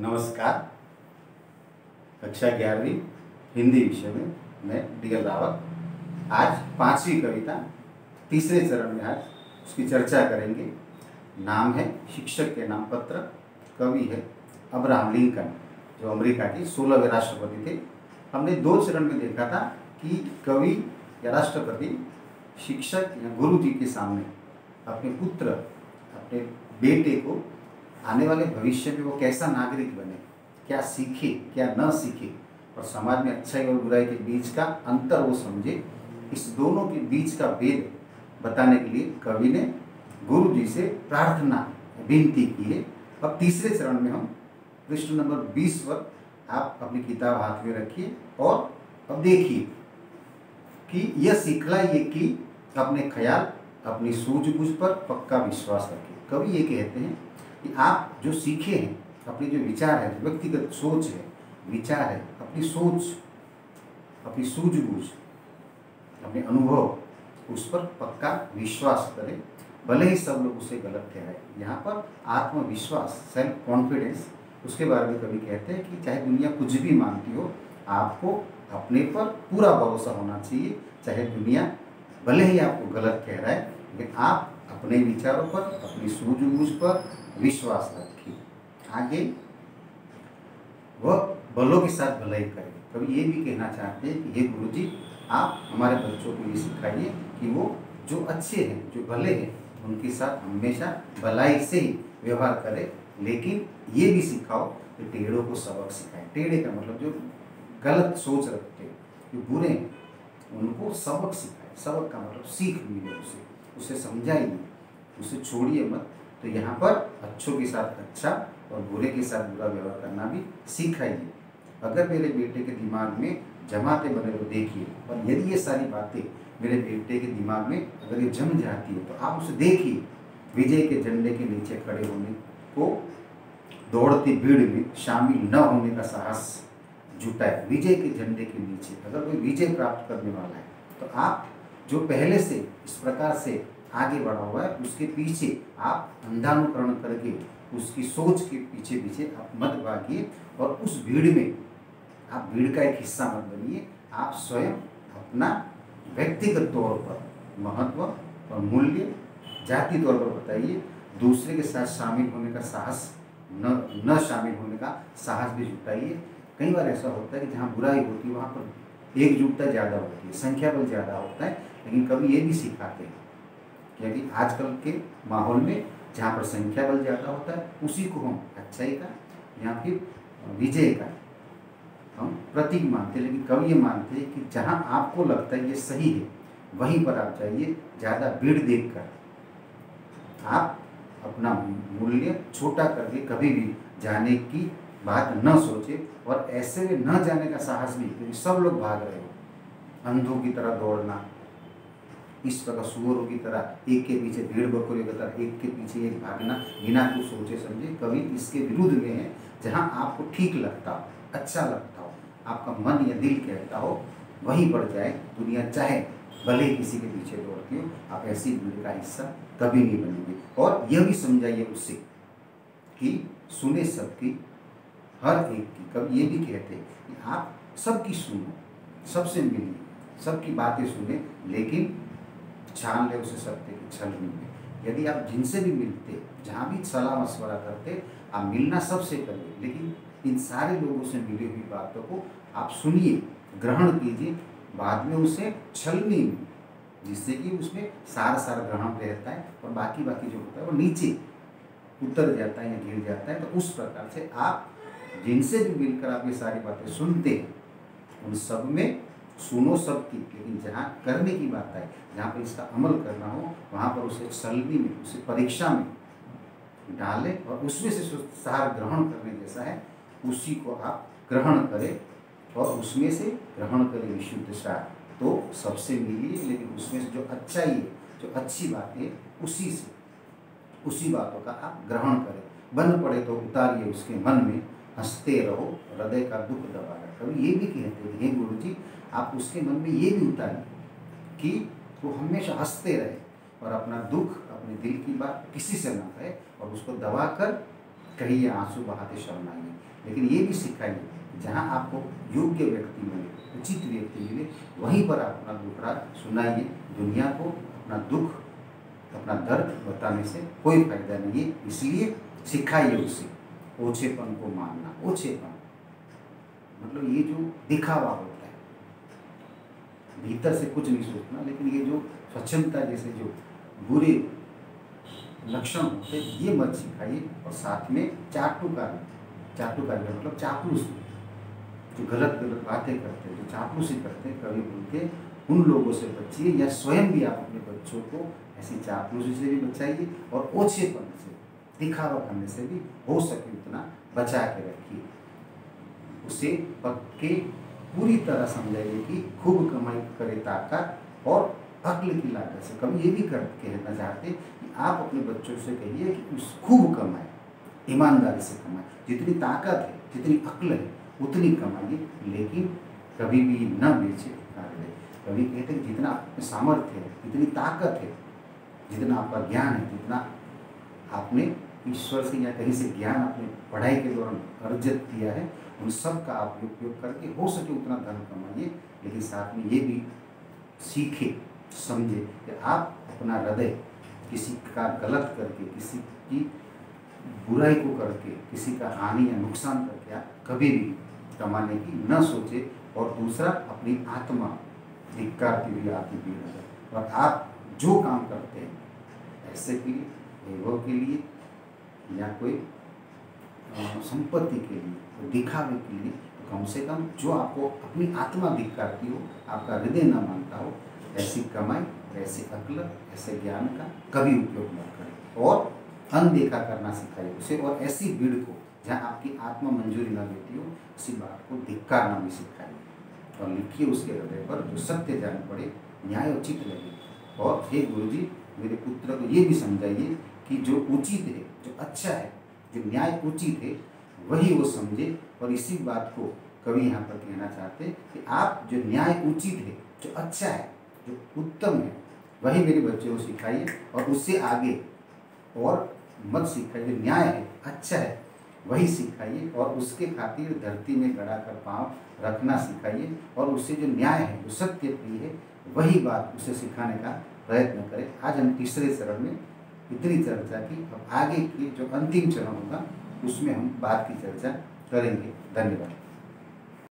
नमस्कार। कक्षा 11वीं हिंदी विषय में मैं डीएल रावत आज 5वीं कविता तीसरे चरण में आज उसकी चर्चा करेंगे। नाम है शिक्षक के नाम पत्र। कवि है अब्राहम लिंकन, जो अमेरिका के 16वें राष्ट्रपति थे। हमने 2 चरण में देखा था कि कवि या राष्ट्रपति शिक्षक या गुरु जी के सामने अपने पुत्र, अपने बेटे को आने वाले भविष्य में वो कैसा नागरिक बने, क्या सीखे क्या न सीखे, और समाज में अच्छाई और बुराई के बीच का अंतर वो समझे। इस दोनों के बीच का भेद बताने के लिए कवि ने गुरु जी से प्रार्थना विनती की है। अब तीसरे चरण में हम पृष्ठ नंबर 20 पर आप अपनी किताब हाथ में रखिए और अब देखिए कि यह सिखलाइए कि अपने ख्याल, अपनी सूझबूझ पर पक्का विश्वास रखें। कवि ये कहते हैं कि आप जो सीखे हैं, अपने जो विचार है, व्यक्तिगत सोच है, विचार है, अपनी सोच, अपनी सूझबूझ, अपने अनुभव, उस पर पक्का विश्वास करें, भले ही सब लोग उसे गलत ठहराएं। यहाँ पर आत्मविश्वास, सेल्फ कॉन्फिडेंस, उसके बारे में कवि कहते हैं कि चाहे दुनिया कुछ भी मानती हो, आपको अपने पर पूरा भरोसा होना चाहिए। चाहे दुनिया भले ही आपको गलत ठहराए, लेकिन आप अपने विचारों पर, अपनी सूझबूझ पर विश्वास रखिए। आगे वह भलों के साथ भलाई करें। कभी ये भी कहना चाहते हैं कि हे गुरुजी, आप हमारे बच्चों को ये सिखाइए कि वो जो अच्छे हैं, जो भले हैं, उनके साथ हमेशा भलाई से ही व्यवहार करें, लेकिन ये भी सिखाओ कि टेढ़ों को सबक सिखाएं। टेढ़े का मतलब जो गलत सोच रखते हैं, जो बुरे हैं, उनको सबक सिखाएं। सबक का मतलब सीख मिले, उसे समझाइए, उसे छोड़िए मत। तो यहाँ पर अच्छों के साथ अच्छा और बुरे के साथ बुरा व्यवहार करना भी सिखाइए। अगर मेरे बेटे के दिमाग में जमातें बने तो देखिए, और यदि ये सारी बातें मेरे बेटे के दिमाग में अगर ये जम जाती है तो आप उसे देखिए। विजय के झंडे के नीचे खड़े होने को दौड़ती भीड़ में शामिल न होने का साहस जुटाए। विजय के झंडे के नीचे अगर कोई विजय प्राप्त करने वाला है तो आप जो पहले से इस प्रकार से आगे बढ़ा हुआ है, उसके पीछे आप अंधानुकरण करके, उसकी सोच के पीछे पीछे आप मत भागिए, और उस भीड़ में आप भीड़ का एक हिस्सा मत बनिए। आप स्वयं अपना व्यक्तिगत तौर पर महत्व और मूल्य जाति तौर पर बताइए। दूसरे के साथ शामिल होने का साहस, न शामिल होने का साहस भी जुटाइए। कई बार ऐसा होता है कि जहाँ बुराई होती है वहाँ पर एकजुटता ज़्यादा होती है, संख्या बल ज़्यादा होता है, लेकिन कभी ये भी सिखाते हैं क्योंकि आजकल के माहौल में जहाँ पर संख्या बल ज़्यादा होता है, उसी को हम अच्छाई का या फिर विजय का हम प्रतीक मानते हैं। लेकिन कवि ये मानते हैं कि जहाँ आपको लगता है ये सही है, वहीं पर आप जाइए। ज़्यादा भीड़ देखकर आप अपना मूल्य छोटा करके कभी भी जाने की बात न सोचे, और ऐसे में न जाने का साहस भी, क्योंकि सब लोग भाग रहे हो, अंधों की तरह दौड़ना, इस प्रकार सुअरों की तरह एक के पीछे, भीड़ बकरियों की तरह एक के पीछे एक भागना बिना कुछ सोचे समझे, कवि इसके विरुद्ध में है। जहाँ आपको ठीक लगता हो, अच्छा लगता हो, आपका मन या दिल कहता हो, वहीं पर जाए। दुनिया चाहे भले किसी के पीछे दौड़ती हो, आप ऐसी भीड़ का हिस्सा कभी नहीं बनेंगे। और यह भी समझाइए उससे कि सुने सबकी, हर एक की। कभी ये भी कहते हैं कि आप सबकी सुनो, सबसे मिलिए, सबकी बातें सुने, लेकिन छान ले उसे सत्य की छलनी में। यदि आप जिनसे भी मिलते, जहाँ भी सलाह मशवरा करते, आप मिलना सबसे करिए, लेकिन इन सारे लोगों से मिली हुई बातों को आप सुनिए, ग्रहण कीजिए, बाद में उसे छलनी में, जिससे कि उसमें सार ग्रहण रहता है और बाकी जो होता है वो नीचे उतर जाता है या गिर जाता है। तो उस प्रकार से आप जिनसे भी मिलकर आप ये सारी बातें सुनते हैं, उन सब में सुनो सबकी, लेकिन जहाँ करने की बात है, जहाँ पर इसका अमल करना हो, वहाँ पर उसे छलनी में, उसे परीक्षा में डालें, और उसमें से सार ग्रहण करने जैसा है उसी को आप ग्रहण करें, और उसमें से ग्रहण करें विशुद्ध सार। तो सबसे मिलिए, लेकिन उसमें से जो अच्छा ही है, जो अच्छी बात है, उसी बातों का आप ग्रहण करें। बन पड़े तो उतारिए उसके मन में, हंसते रहो हृदय का दुख दबाना। कभी ये भी कहते हैं, हे गुरु जी, आप उसके मन में ये भी उतारिए कि वो हमेशा हंसते रहे और अपना दुख, अपने दिल की बात किसी से ना कहे, और उसको दबा कर कहिए आंसू बहाते शर्म आइए, लेकिन ये भी सिखाइए जहाँ आपको योग्य व्यक्ति मिले, उचित व्यक्ति मिले, वहीं पर आप अपना दुखड़ा सुनाइए। दुनिया को अपना दुख, अपना दर्द बताने से कोई फायदा नहीं है, इसलिए सिखाइए उसे ओछेपन को मानना। ओछेपन मतलब ये जो दिखावा होता है, भीतर से कुछ नहीं सोचना, लेकिन ये जो स्वच्छंदता जैसे जो बुरे लक्षण होते हैं ये मत सिखाइए। और साथ में चाटुकारी का मतलब चापलूस, जो गलत गलत बातें करते हैं, जो चापलूसी करते हैं, कभी बोलते हैं, उन लोगों से बचिए, या स्वयं भी आप अपने बच्चों को ऐसी चापलूसी से भी बचाइए और ओछेपन से, दिखावा करने से भी हो सके उतना बचा के रखिए। उसे पक्के पूरी तरह समझाइए कि खूब कमाई करे ताकत और अक्ल की लागत से। कभी ये भी कहना चाहते कि आप अपने बच्चों से कहिए कि उस खूब कमाए, ईमानदारी से कमाए, जितनी ताकत है, जितनी अक्ल है उतनी कमाइए, लेकिन कभी भी न बेचे कार्य। कभी कहते हैं जितना सामर्थ्य है, जितनी ताकत है, जितना आपका ज्ञान है, जितना आपने ईश्वर से या कहीं से ज्ञान अपने पढ़ाई के दौरान अर्जित किया है, उन सब का आप उपयोग करके हो सके उतना धन कमाइए। लेकिन साथ में ये भी सीखे, समझे कि आप अपना हृदय किसी का गलत करके, किसी की बुराई को करके, किसी का हानि या नुकसान करके आप कभी भी कमाने की न सोचे। और दूसरा, अपनी आत्मा धिक्कारती हुई आती भी नजर। और आप जो काम करते हैं पैसे के लिए, वैभव के लिए, या कोई संपत्ति के लिए, तो दिखावे के लिए, तो कम से कम जो आपको अपनी आत्मा धिक्कारती हो, आपका हृदय न मानता हो, ऐसी कमाई, ऐसी अक्ल, ऐसे ज्ञान का कभी उपयोग न करें। और अनदेखा करना सिखाइए उसे, और ऐसी भीड़ को जहाँ आपकी आत्मा मंजूरी न देती हो, उसी बात को धिक्कारना भी सिखाइए। और लिखिए उसके हृदय पर, जो सत्य जान पड़े, न्याय उचित लगे। और हे गुरुजी, मेरे पुत्र को ये भी समझाइए कि जो उचित है, जो अच्छा है, जो न्याय उचित है, वही वो समझे। और इसी बात को कवि यहाँ पर कहना चाहते हैं कि आप जो न्याय उचित है, जो अच्छा है, जो उत्तम है, वही मेरे बच्चों को सिखाइए। और उससे आगे और मत सिखाइए। जो न्याय है, अच्छा है, वही सिखाइए। और उसके खातिर धरती में गड़ा कर पाँव रखना सिखाइए। और उससे जो न्याय है, जो सत्य प्रिय है, वही बात उसे सिखाने का प्रयत्न करें। आज हम तीसरे चरण में इतनी चर्चा की। अब आगे की जो अंतिम चरण होगा उसमें हम बात की चर्चा करेंगे। धन्यवाद।